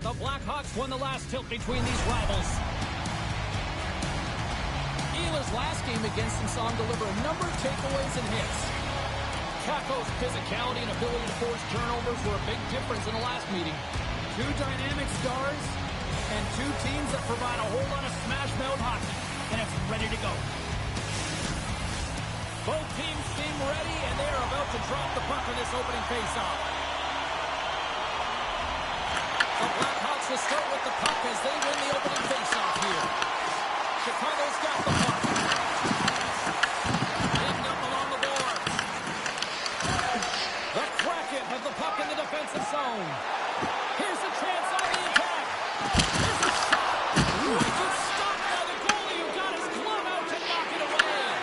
The Blackhawks won the last tilt between these rivals. Ehlers' last game against them saw him deliver a number of takeaways and hits. Caco's physicality and ability to force turnovers were a big difference in the last meeting. Two dynamic stars and two teams that provide a whole lot of smash-mouth hockey, and it's ready to go. Both teams seem ready, and they are about to drop the puck in this opening faceoff. The Blackhawks will start with the puck as they win the opening faceoff here. Chicago's got the puck. Pinned up along the board. The Kraken have the puck in the defensive zone. Here's a chance on the attack. Here's a shot. Wicked stop by the goalie who got his glove out to knock it away.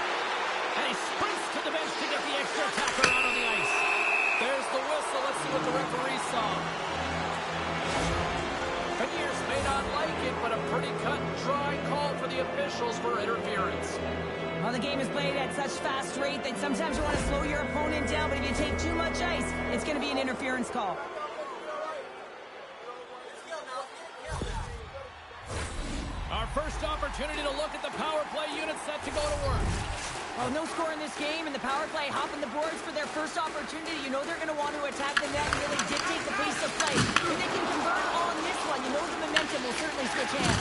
And he sprints to the bench to get the extra attacker out on the ice. There's the whistle. Let's see what the referee saw. Peniers may not like it, but a pretty cut and dry call for the officials for interference. Well, the game is played at such fast rate that sometimes you want to slow your opponent down, but if you take too much ice, it's going to be an interference call. Our first opportunity to look at the power play unit set to go to work. Well, no score in this game, and the power play hopping the boards for their first opportunity. You know they're going to want to attack the net and really dictate the pace of play. If they can convert on this one, you know the momentum will certainly switch hands.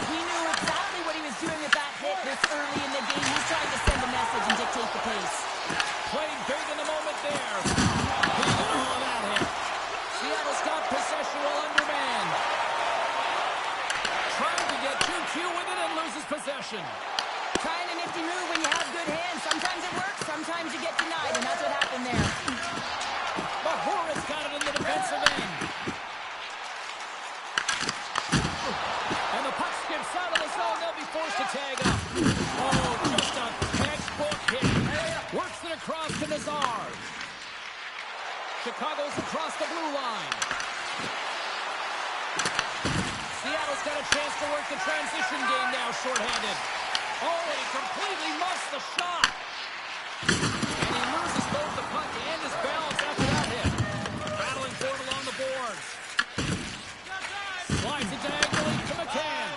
He knew exactly what he was doing with that hit this early in the game. He's trying to send a message and dictate the pace. Playing big in the moment there. He got all of that hit. Seattle's got possession while undermanned. Trying to get 2Q with it and loses possession. Trying a nifty move when you have good hands. Sometimes it works, sometimes you get denied, and that's what happened there. Mahora's got it in the defensive end. And the puck skips out of the zone. They'll be forced to tag up. Oh, just a textbook hit. Works it across to Nazar. Chicago's across the blue line. Seattle's got a chance to work the transition game now, shorthanded. Oh, and he completely muffs the shot. And he loses both the puck and his balance after that hit. Battling for it along the boards. Slides it diagonally to McCann.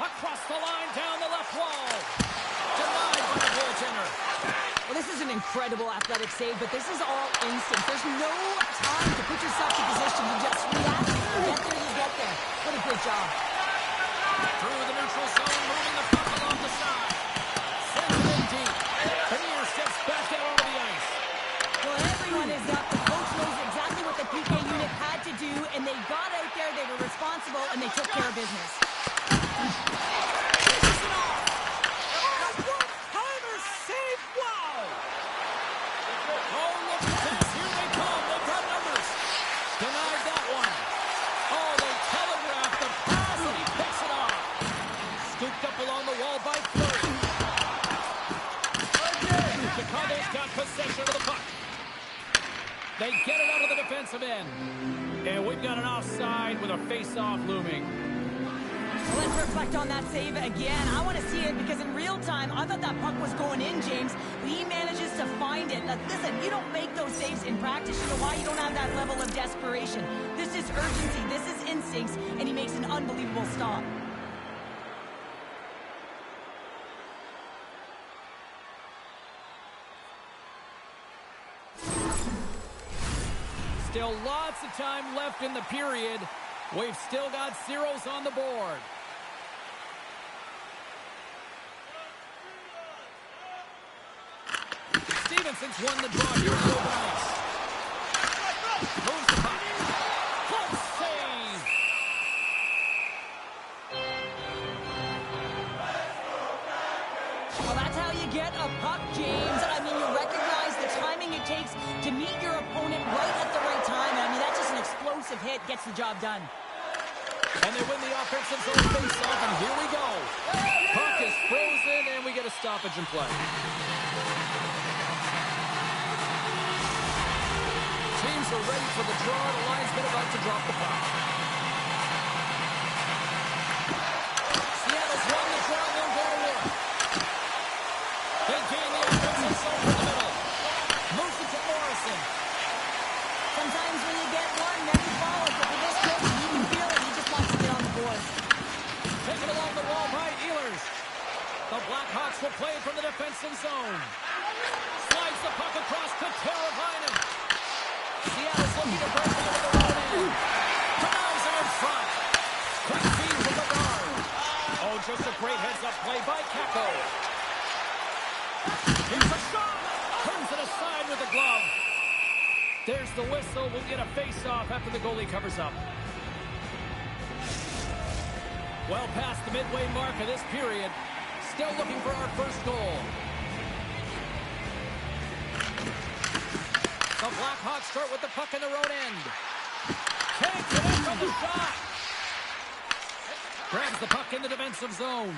Across the line, down the left wall. Denied by the goaltender. Well, this is an incredible athletic save, but this is all instinct. There's no time to put yourself in position. You just react. Get there, you get there. What a good job. Through the neutral zone, moving the puck along the side. Sends it in deep. Penier steps back out onto the ice. Well, everyone is up. The coach knows exactly what the PK unit had to do, and they got out there, they were responsible, and they took care of business. Possession of the puck. They get it out of the defensive end. And we've got an offside with a face-off looming. Well, let's reflect on that save again. I want to see it because in real time, I thought that puck was going in, James. But he manages to find it. Now, listen, you don't make those saves in practice. You know why? You don't have that level of desperation. This is urgency. This is instincts. And he makes an unbelievable stop. Still lots of time left in the period. We've still got zeros on the board. Stevenson's won the draw here in the open ice. Moves the puck. Close save. Well, that's how you get a puck, James. I mean, you recognize the timing it takes to meet your opponent right at the right time. I mean, that's just an explosive hit. Gets the job done. And they win the offensive zone face-off, and here we go. Puck is frozen, and we get a stoppage in play. Teams are ready for the draw. The linesman about to drop the puck. Seattle's won the draw. They'll go to work. They gain the offensive zone in the middle. Moves it to Morrison. The Blackhawks will play from the defensive zone. Slides the puck across to Teravainen. Seattle's looking to break out of the own end. Drives it in front. Quick feed to the guard. Oh, just a great heads-up play by Kakko. Here's a shot. Turns it aside with the glove. There's the whistle. We'll get a face-off after the goalie covers up. Well past the midway mark of this period. Still looking for our first goal. The Blackhawks start with the puck in their own end. Takes it in from the shot. Grabs the puck in the defensive zone.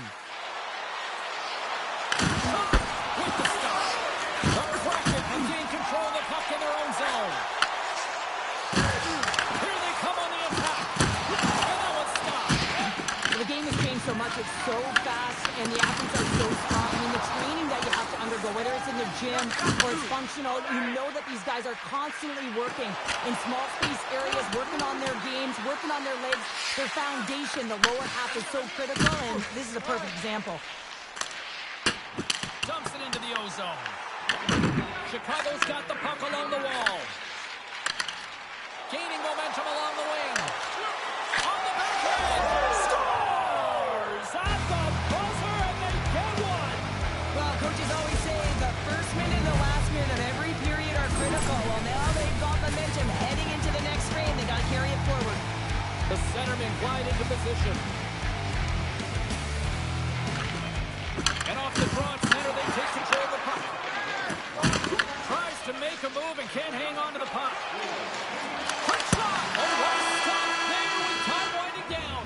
Shot with the stop. The Kraken have gained control of the puck in their own zone. Here they come on the attack. And that one's stopped. The game has changed so much. It's so fast, and the athletes are so strong. I mean, the training that you have to undergo, whether it's in the gym or it's functional, you know that these guys are constantly working in small space areas, working on their games, working on their legs, their foundation. The lower half is so critical, and this is a perfect example. Dumps it into the O-zone. Chicago's got the puck along the wall. Gaining momentum along the wing. On the backhand. Scores at the buzzer, and they get one. Well, coaches always say the first minute and the last minute of every period are critical. Well, now they've got momentum heading into the next frame. They got to carry it forward. The centerman glide into position. And off the draw at center, they take control of the puck. Tries to make a move and can't hang on to the puck. Quick shot! Oh, what a stop there with time winding down.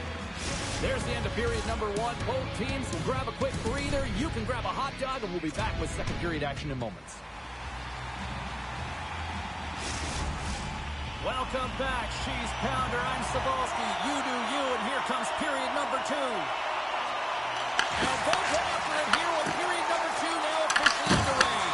There's the end of period number one. Both teams will grab a quick breather. You can grab a hot dog, and we'll be back with second period action in moments. Welcome back, Cheese Pounder. I'm Cebulski. You do you, and here comes period number two. And both head after it here with period number two now officially underway.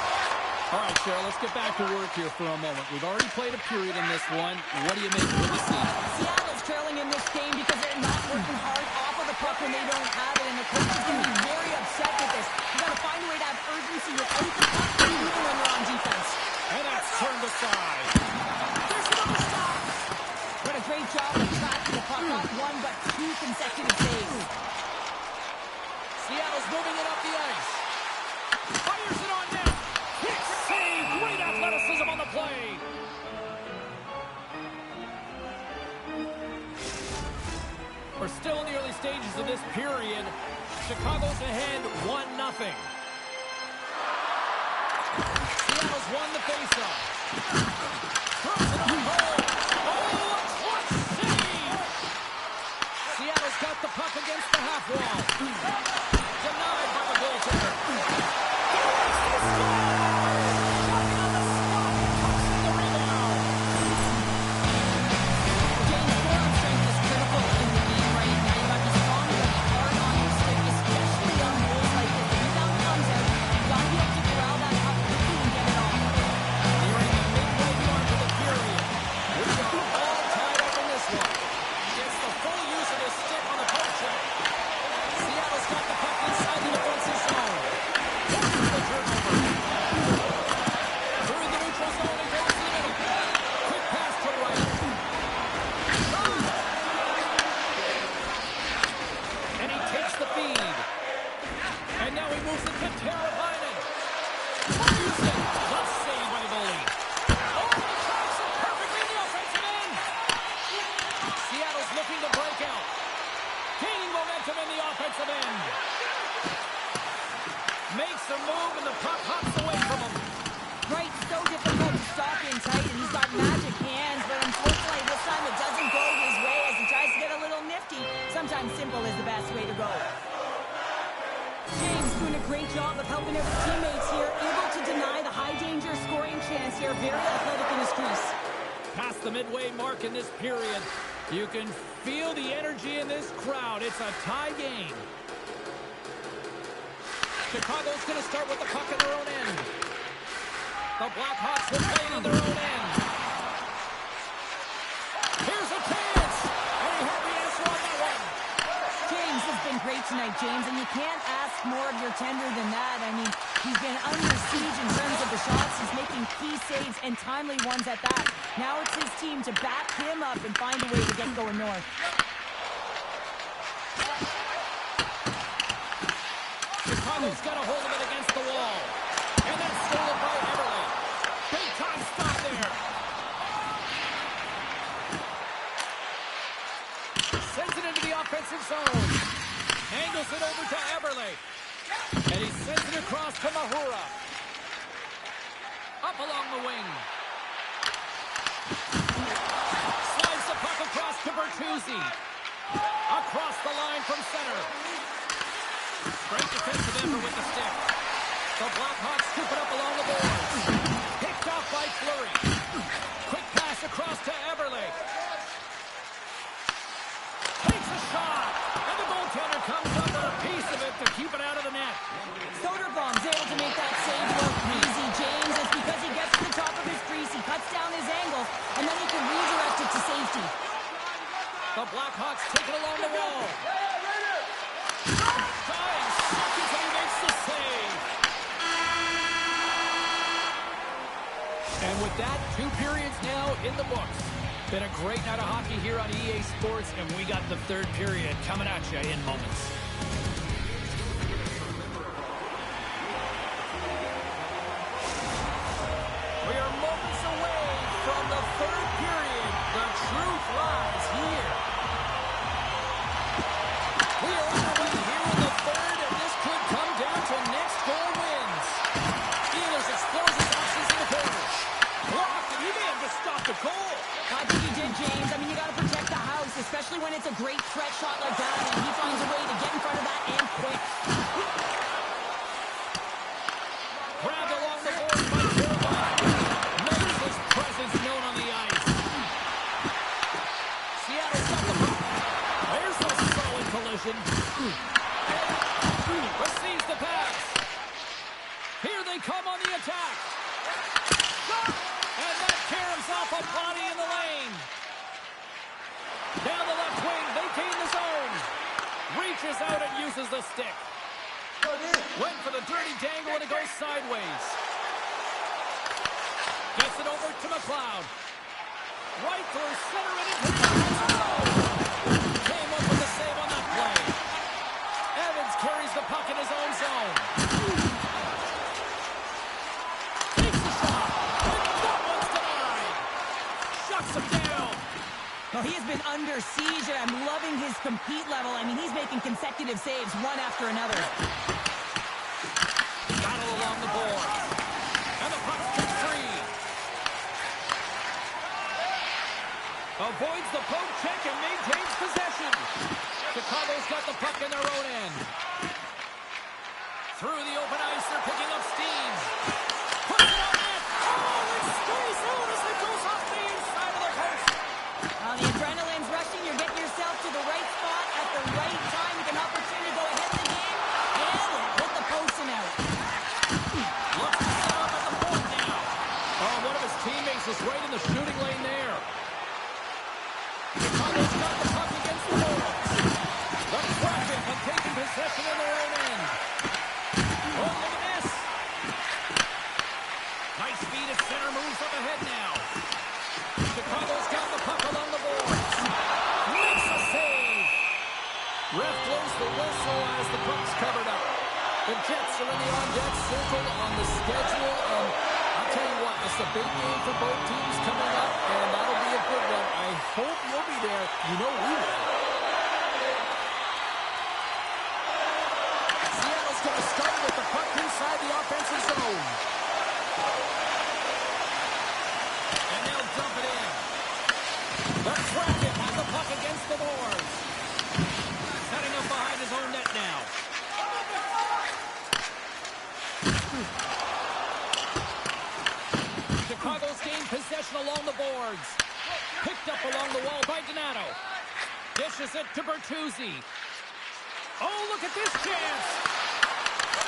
All right, Cheryl, let's get back to work here for a moment. We've already played a period in this one. What do you make of the scene? Seattle's trailing in this game because they're not working hard off of the puck when they don't have it, and the coach is going to be very upset with this. You got to find a way to have urgency without the puck, even when you're on defense. And that's turned aside. There's another stop. What a great job of tracking the puck, not one but two consecutive saves. Seattle's moving it up the ice. Fires it on net. Quick save. Great athleticism on the play. We're still in the early stages of this period. Chicago's ahead 1-0. Seattle's won the faceoff. Throws it on goal. Oh, a clutch save. Seattle's got the puck against the half wall. Denied by the goaltender. Sometimes simple is the best way to go. James doing a great job of helping out his teammates here, able to deny the high-danger scoring chance here. Very athletic in his crease. Past the midway mark in this period, you can feel the energy in this crowd. It's a tie game. Chicago's going to start with the puck in their own end. The Blackhawks will play it in their own end. Here's a chance! And he had the answer on that one. James has been great tonight, James, and you can't ask more of your tender than that. I mean, he's been under siege in terms of the shots. He's making key saves and timely ones at that. Now it's his team to back him up and find a way to get going north. Chicago's got a hold of it against the wall. And then stolen by Everly. Big time stop there. Sends it into the offensive zone. Angles it over to Everly. And he sends it across to Mahura. Up along the wing. Slides the puck across to Bertuzzi. Across the line from center. Great defensive effort with the stick. The Blackhawks scoop it up along the boards. Picked off by Fleury. Quick pass across to Everly. Takes a shot. And the goaltender comes up with a piece of it to keep it out of the net. Soderblom's able to make that save look easy, James. It's because he gets to the top of his crease, he cuts down his angle, and then he can redirect it to safety. The Blackhawks take it along the wall. Dying seconds and he makes the save. And with that, 2 periods now in the books. Been a great night of hockey here on EA Sports, and we got the 3rd period coming at you in moments. We are moments away from the 3rd period. The truth lies here. We are underway here in the 3rd, and this could come down to next goal wins. Steelers explores his options in the corner. Blocked, and he may have just stopped the goal. I think he did, James. I mean, you got to protect the house, especially when it's a great threat shot like that, and he finds a way to get in front of that and quick. Grabbed along the board by Carolina. Makes his presence known on the ice. Seattle's got the puck. There's a solid collision. Receives the pass. Here they come on the attack. And that caroms off a body in the lane. Down the left wing, they gain the zone. Reaches out and uses the stick. Went for the dirty dangle and it goes sideways. Gets it over to McLeod. Right through center and into the zone. Came up with a save on that play. Evans carries the puck in his own zone. Takes the shot. And that one's denied. Shuts him down. Well, he has been under siege, and I'm loving his compete level. I mean, he's making consecutive saves one after another. Battle along the board. And the puck's kicked free. Avoids the poke check and maintains possession. Chicago's got the puck in their own end. Through the open ice, they're picking up steam. Puts it on net. Oh, it's squeezed out as it goes off the inside of the post. The adrenaline's rushing. You're getting yourself to the right spot at the right time. You can opportunity to go ahead in the game. And hit the post and out. Looks to set up at the point now. Oh, one of his teammates is right in the shooting lane there. Chicago's got the puck against the boards. The Kraken have taken possession in their own end. Oh, look at this. Nice speed at center, moves up ahead now. Chicago's got the puck along the boards. Makes a save. Ref blows the whistle as the puck's covered up. The Jets are in the on-deck circle on the schedule, and I'll tell you what, it's a big game for both teams coming up, and that'll be a good one. I hope you'll be there. You know we will. Seattle's going to start with the puck inside the offensive zone. And they'll dump it in. The Kraken has the puck against the boards. Setting up behind his own net now. Chicago's gained possession along the boards. Picked up along the wall by Donato. Dishes it to Bertuzzi. Oh, look at this chance.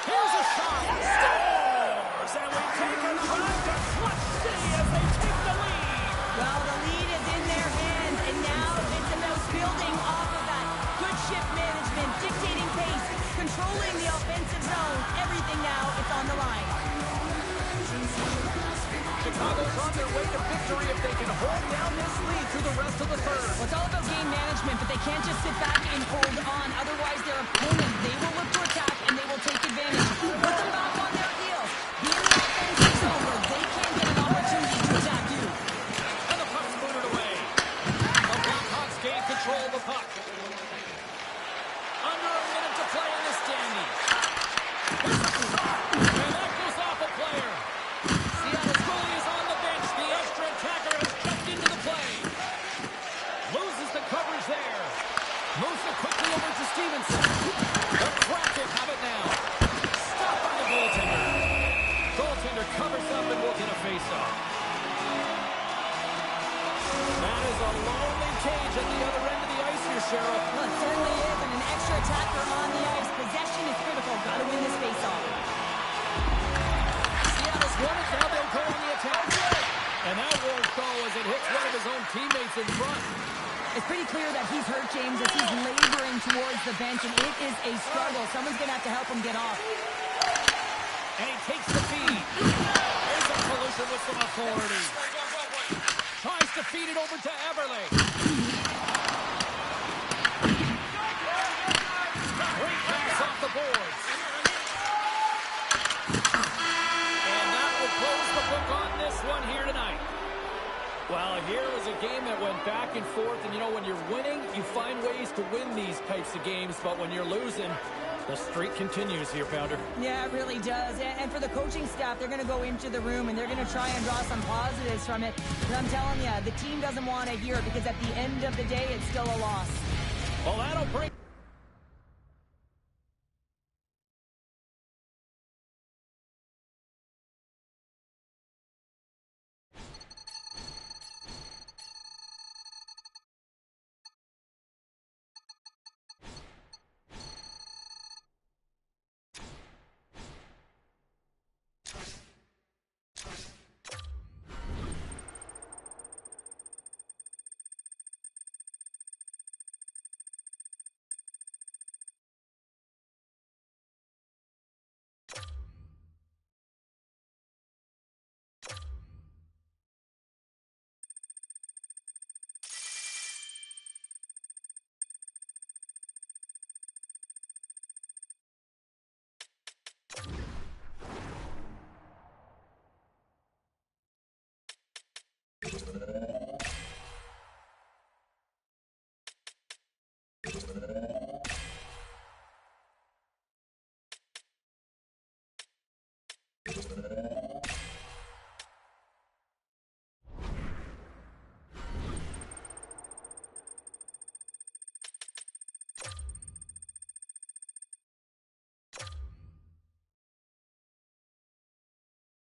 Here's a shot. Scores! And we take a drive to Clutch City as they take the lead. Well, the lead is in their hands, and now it's about building off of that. Good shift management, dictating controlling the offensive zone. Everything now, it's on the line. Chicago's on their way to victory if they can hold down this lead through the rest of the third. Well, it's all about game management, but they can't just sit back and hold on. Otherwise, their opponent, they will look to attack, and they will take advantage. Put them back on their heels. Be in the offensive zone where they can't get an opportunity to attack you. And the puck's booted away. The Blackhawks gain control of the puck. Under a minute to play in the standings. And that goes off a player. Seattle's goalie is on the bench. The extra attacker has jumped into the play. Loses the coverage there. Moves it quickly over to Stevenson. The Kraken have it now. Stopped by the goaltender. Goaltender covers up and will get a face-off. That is a lonely cage at the other end of the ice here, Sheriff. Well, it certainly is, and an extra attacker on the ice. Possession is critical. Got to win this face-off. Seattle's won it. Now they'll go on the attack. And that won't go as it hits one of his own teammates in front. It's pretty clear that he's hurt, James, as he's laboring towards the bench, and it is a struggle. Someone's going to have to help him get off. And he takes the feed. There's a collision with some authority. Tries to feed it over to Everly. Great pass off the boards. And that will close the book on this one here tonight. Well, here was a game that went back and forth, and you know, when you're winning, you find ways to win these types of games, but when you're losing, the streak continues here, Pounder. Yeah, it really does. And for the coaching staff, they're going to go into the room, and they're going to try and draw some positives from it. But I'm telling you, the team doesn't want to hear it, because at the end of the day, it's still a loss. Well, that'll bring...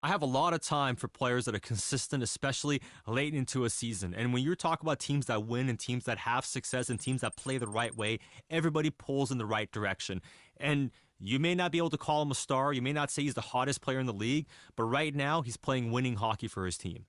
I have a lot of time for players that are consistent, especially late into a season. And when you talk about teams that win and teams that have success and teams that play the right way, everybody pulls in the right direction. And you may not be able to call him a star. You may not say he's the hottest player in the league, but right now he's playing winning hockey for his team.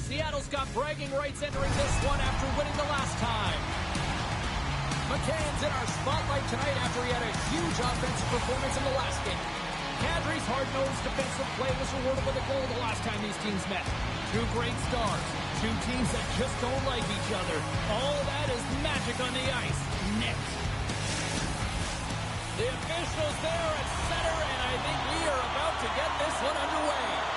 Seattle's got bragging rights entering this one after winning the last time. McCann's in our spotlight tonight after he had a huge offensive performance in the last game. Kadri's hard-nosed defensive play was rewarded with a goal the last time these teams met. Two great stars, two teams that just don't like each other. All that is magic on the ice. Next. The officials there at center, and I think we are about to get this one underway.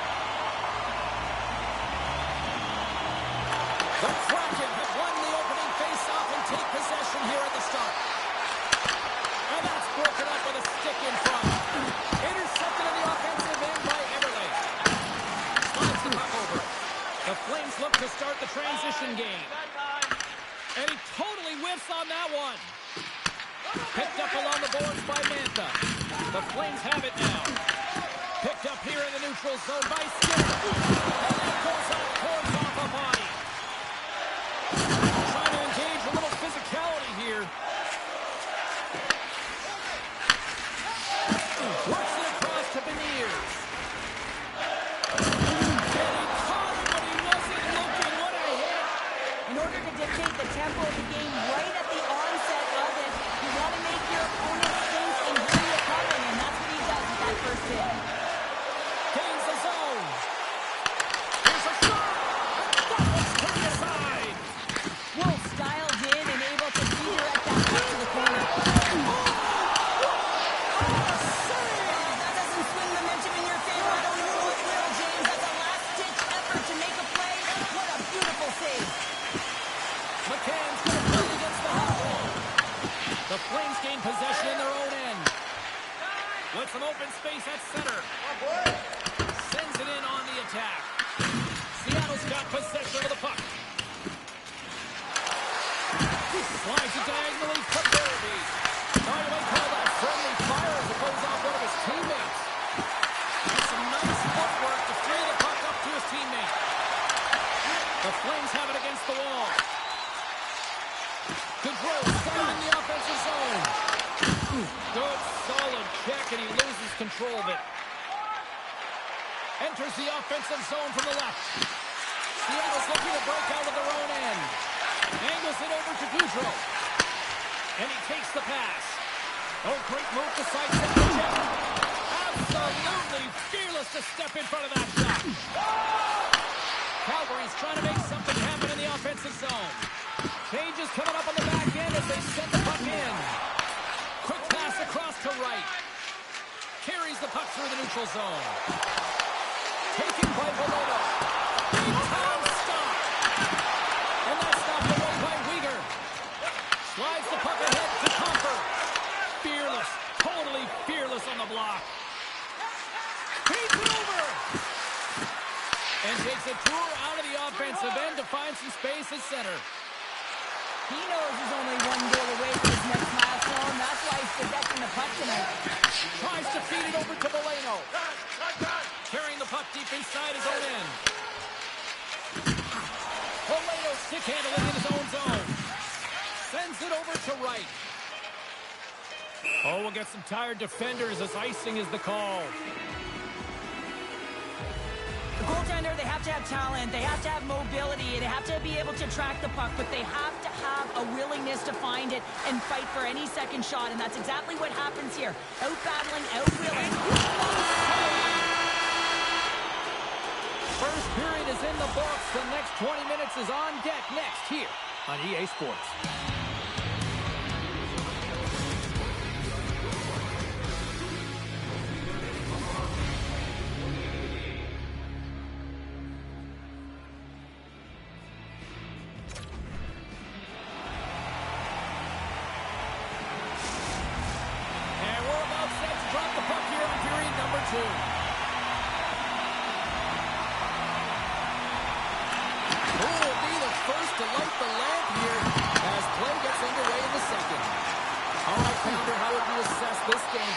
The Kraken have won the opening face-off and take possession here at the start. And that's broken up with a stick in front. Intercepted in the offensive end by Everly. Slides the puck over. The Flames look to start the transition game. And he totally whiffs on that one. Picked up along the boards by Mantha. The Flames have it now. Picked up here in the neutral zone by Skinner. And that goes off a body. Trying to engage a little physicality here. Works it across to Beniers. And he caught it, but he wasn't looking. What a hit. In order to dictate the tempo of the game right at the onset of it, you want to make your opponent think and hear you coming, and that's what he does with that first hit. Gains the zone. Here's a shot. That one's turned aside. Wolf dialed in and able to redirect that puck to the corner. That doesn't swing momentum in your favor. I don't know what will, James. That's a last-ditch effort to make a play. What a beautiful save. McCann's going to play against the hot wall. The Flames gain possession in their own end. With some open space at center. Sends it in on the attack. Seattle's got possession of the puck. Slides it diagonally for Derby. Oh, you might call that friendly fire as it goes off one of his teammates. And some nice footwork to free the puck up to his teammate. The Flames have it against the wall. Gaudreau started in the offensive zone. Good, solid check, and he loses control of it. Enters the offensive zone from the left. Seattle's looking to break out of their own end. Angles it over to Gaudreau. And he takes the pass. Oh, great move to sidestep the check. Absolutely fearless to step in front of that shot. Calgary's trying to make something happen in the offensive zone. Changes coming up on the back end as they send the puck in. Quick pass across to right. Carries the puck through the neutral zone. Taken by Veleno. Big time stop. And that's stopped away by Weegar. Slides the puck ahead to Comfort. Fearless. Totally fearless on the block. Feeds it over. And takes a tour out of the offensive end to find some space at center. He knows he's only one goal away from his next milestone. That's why he's protecting the puck tonight. Tries to feed it over to Veleno. Carrying the puck deep inside his own end. Veleno stick handling in his own zone. Sends it over to right. Oh, we'll get some tired defenders as icing is the call. The goaltender, they have to have talent, they have to have mobility, they have to be able to track the puck, but they have to have a willingness to find it and fight for any second shot, and that's exactly what happens here. Out-battling, out-willing. First period is in the books. The next 20 minutes is on deck next here on EA Sports.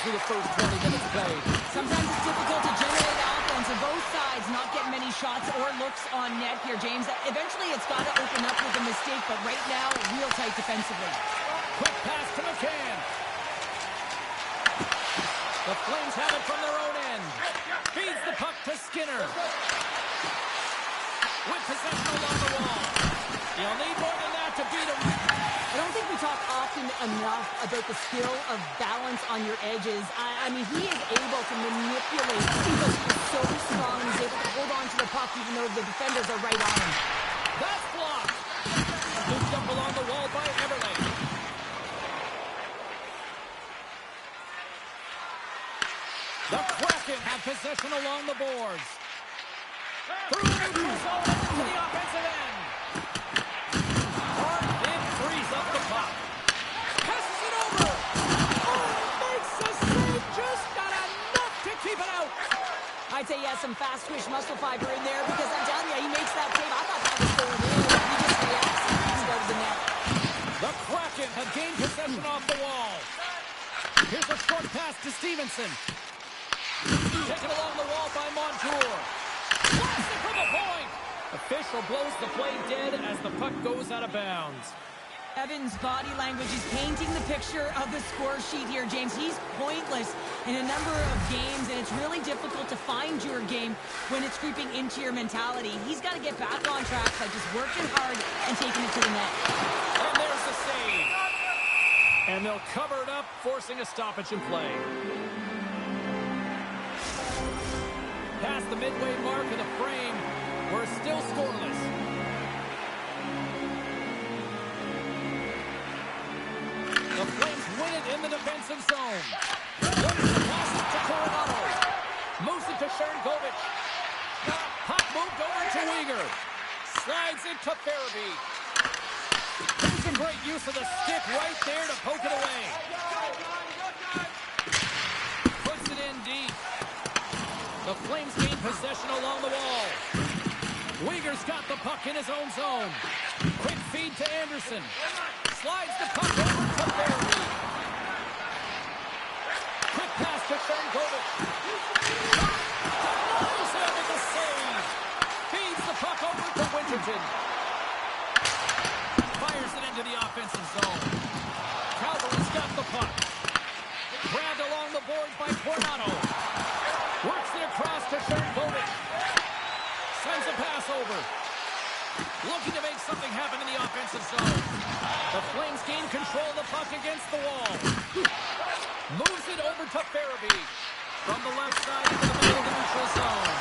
Through the first 20 minutes played. Sometimes it's difficult to generate offense on both sides, not get many shots or looks on net here, James. Eventually it's got to open up with a mistake, but right now, real tight defensively. Quick pass to McCann. The Flames have it from their own end. Feeds the puck to Skinner. with possession along the wall. You'll need more than that to beat him. I don't think we talk often enough about the skill of balance on your edges. I mean, he is able to manipulate because he is so strong. He's able to hold on to the puck even though the defenders are right on him. That's blocked. Scooped up along the wall by Everly. The Kraken have possession along the boards. Through the neutral zone to the offensive end. Hard in, frees up the puck. Passes it over. Oh, makes the save. Just got enough to keep it out. I'd say he has some fast twitch muscle fiber in there because I'm telling you, he makes that save. I thought that was going in. He just reacts and he's out of the net. The Kraken have gained possession off the wall. Here's a short pass to Stevenson. Taken along the wall by Montour. Blasts it from the point. Official blows the play dead as the puck goes out of bounds. Evan's body language is painting the picture of the score sheet here, James. He's pointless in a number of games, and it's really difficult to find your game when it's creeping into your mentality. He's got to get back on track by just working hard and taking it to the net. And there's the save. And they'll cover it up, forcing a stoppage in play. Past the midway mark of the frame, we're still scoreless. The Flames win it in the defensive zone. Notice the pass to Coronado. Moves it to Sharangovich. Puck moved over to Weegar. Slides it to Farabee. Some great use of the stick right there to poke it away. Puts it in deep. The Flames gain possession along the wall. Weegar's got the puck in his own zone. Quick feed to Anderson. Slides the puck over to Farabee. Quick pass to Sharangovich. Denies him with the save. Feeds the puck over to Winterton. Fires it into the offensive zone. Calgary's got the puck. Grabbed along the boards by Coronado. Works it across to Sharangovich. Sends a pass over. Looking to make something happen in the offensive zone. The Flames gain control of the puck against the wall. Moves it over to Farabee. From the left side into the middle of the neutral zone.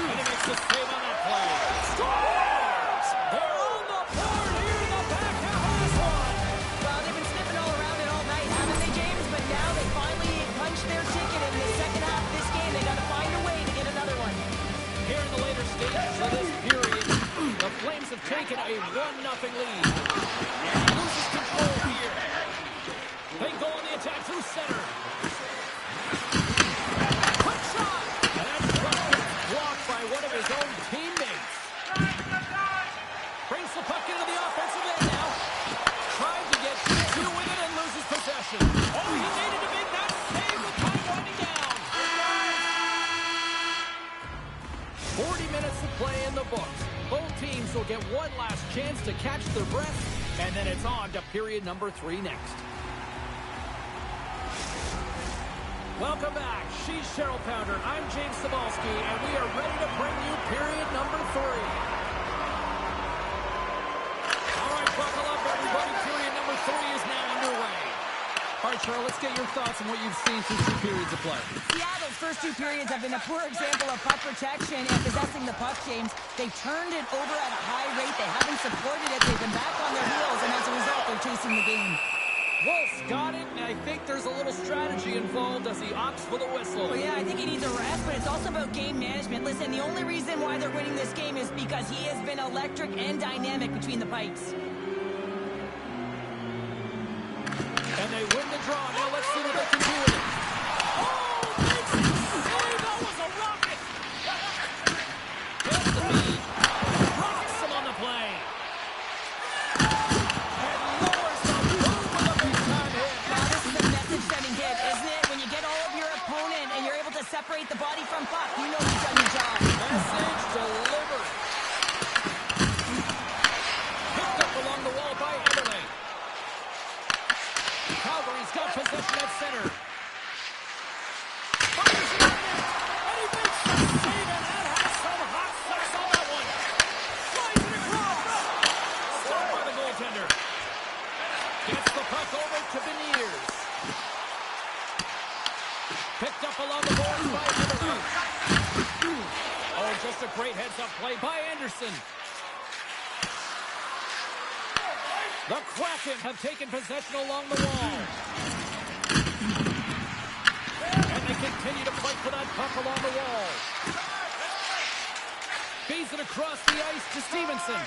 And he makes the save on that play. Scores! They're on the board here in the back half of this one. Well, they've been sniffing all around it all night, haven't they, James? But now they finally punched their ticket in the second half of this game. They got to find a way to get another one. Here in the later stages of this period, the Flames have taken a 1-0 lead. And he loses control here. They go on the attack through center. Quick shot! And that's blocked by one of his own teammates. Brings the puck into the offensive end now. Trying to get two with it and loses possession. Oh, he needed to make that save with time winding down. 40 minutes to play in the books. Both teams will get one last chance to catch their breath, and then it's on to period number 3 next. Welcome back. She's Cheryl Pounder. I'm James Cebulski, and we are ready to bring you period number 3. All right, buckle up, everybody. Period number 3 is now underway. All right, Cheryl, let's get your thoughts on what you've seen through 2 periods of play. Yeah, those first 2 periods have been a poor example of puck protection and possessing the puck, James. They've turned it over at a high rate. They haven't supported it. They've been back on their heels, and as a result, they're chasing the game. Wolf's got it, and I think there's a little strategy involved as he opts for the whistle. Well, yeah, I think he needs a rest, but it's also about game management. Listen, the only reason why they're winning this game is because he has been electric and dynamic between the pipes. And they win the draw. Now let's see what they can do with it. Oh, makes the save. That was a rocket. Gets the lead. Rocks him on the play. And lowers the boom with a big-time hit. Now, this is a message-sending hit, isn't it? When you get all of your opponent and you're able to separate the body from puck, you know you've done your job. Message delivered. Picked up along the wall by Everly. Calgary's got possession at center. Fires it in, and he makes the save, and that has some hot sauce on that one. over to Beniers. Picked up along the boards by Everly. Oh, just a great heads-up play by Anderson. The Kraken have taken possession along the wall. And they continue to fight for that puck along the wall. Feeds it across the ice to Stevenson.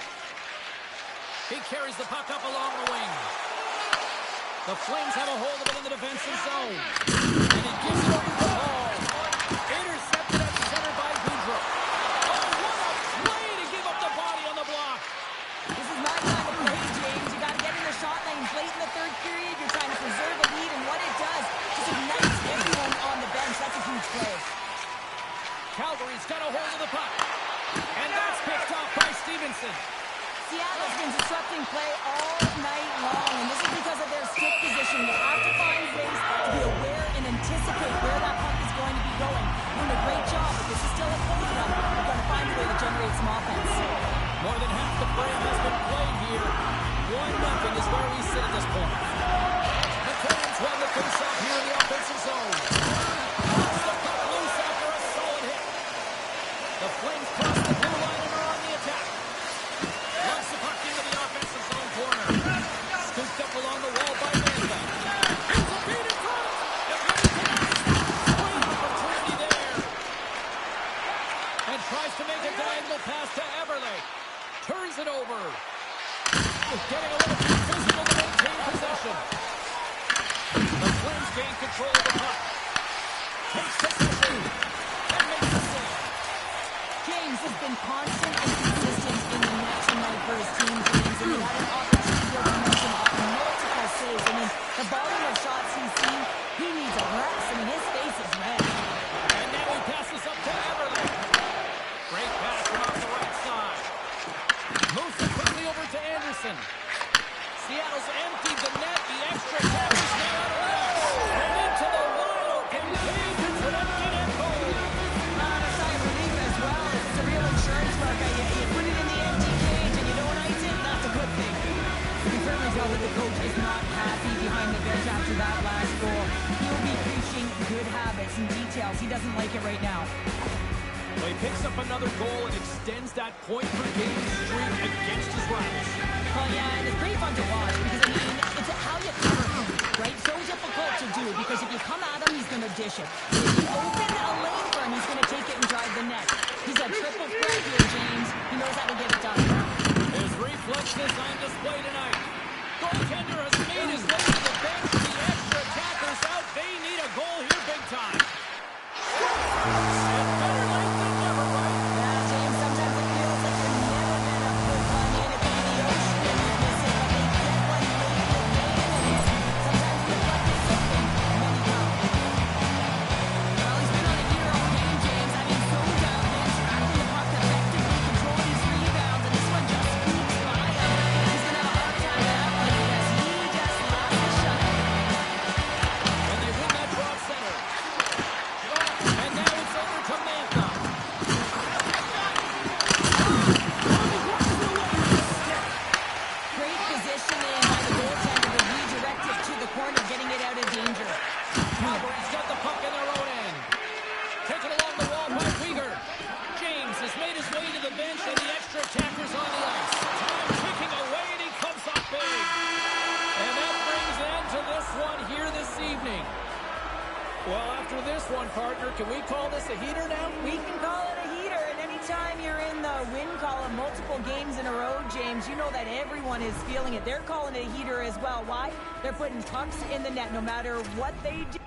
He carries the puck up along the wing. The Flames have a hold of it in the defensive zone. And he gives it over to Hall. Intercepted at center by Boudreau. Oh, what a play to give up the body on the block. This is not time to play, James. You got to get in the shot lanes late in the third period. You're trying to preserve a lead, and what it does just ignites everyone on the bench. That's a huge play. Calgary's got a hold of the puck. And that's picked off by Stevenson. Seattle's been disrupting play all night long, and this is because of their stick position. You have to find ways to be aware and anticipate where that puck is going to be going. Doing a great job, but this is still a full run. You've got to find a way to generate some offense. More than half the frame has been played here. 1-0 is where we sit at this point. The Canucks won the face-off here in the offensive zone. Knocks the puck loose after a solid hit. The Flames cross the blue line and are on the attack. Launch the puck into the offensive zone corner. Scooped up along the wall by Manda. Here's a beat in front. Great opportunity there. And tries to make a diagonal pass to Everly. Turns it over. Getting a little too physical to maintain possession. The Flames gain control of the puck. Takes possession. And makes the save. James has been constant and consistent in the net tonight for his team, James, and he had an opportunity to build momentum off multiple saves. I mean, the volume of shots he's seen, he needs a rest. I mean, his face is red. And now he passes up to Everly. Great pass from off the right side. Moves it quickly over to Anderson. Seattle's emptied the net. The extra tap is now out of the ice. And into the wide open cage. It's an empty net goal. A sigh of relief as well. It's a real insurance marker. You put it in the empty cage and you don't ice it, that's a good thing. You can certainly tell that the coach is not happy behind the bench after that last goal. He'll be preaching good habits and details. He doesn't like it right now. Well, he picks up another goal and extends that point-per-game streak against his rivals. Well, yeah, and it's pretty fun to watch because, I mean, it's how you cover him, right? So difficult to do because if you come at him, he's going to dish it. If you open a lane for him, he's going to take it and drive the net. He's a triple threat here, James. He knows how to get it done. His reflexes on display tonight. Goaltender has made his way to the bench. The extra attackers out. They need a goal here big time. And better late than never, right? Yeah, James, sometimes it feels like you're never going to put one in. It could be the ocean and you miss it, but they get one late in the game, and sometimes the puck is open, and then you come. Well, he's been on a heater all game, James. I mean, so down there, tracking the puck effectively, controlling his rebounds, and this one just scoops by him. He's going to have a hard time with that one because he just lost the shot. And they win that draw center. And now it's over to Mantha. Great positioning by the goaltender to redirect it to the corner, getting it out of danger. Calgary's got the puck in their own end. Taken along the wall by Weegar. James has made his way to the bench, and the extra attacker's on the ice. Time ticking away, and he comes up big. And that brings an end to this one here this evening. Well, after this one, partner, can we call this a heater now? We can call it a heater, and anytime you're in the win column multiple games in a row, James, you know that everyone is feeling it. They're calling it a heater as well. Why? They're putting pucks in the net no matter what they do.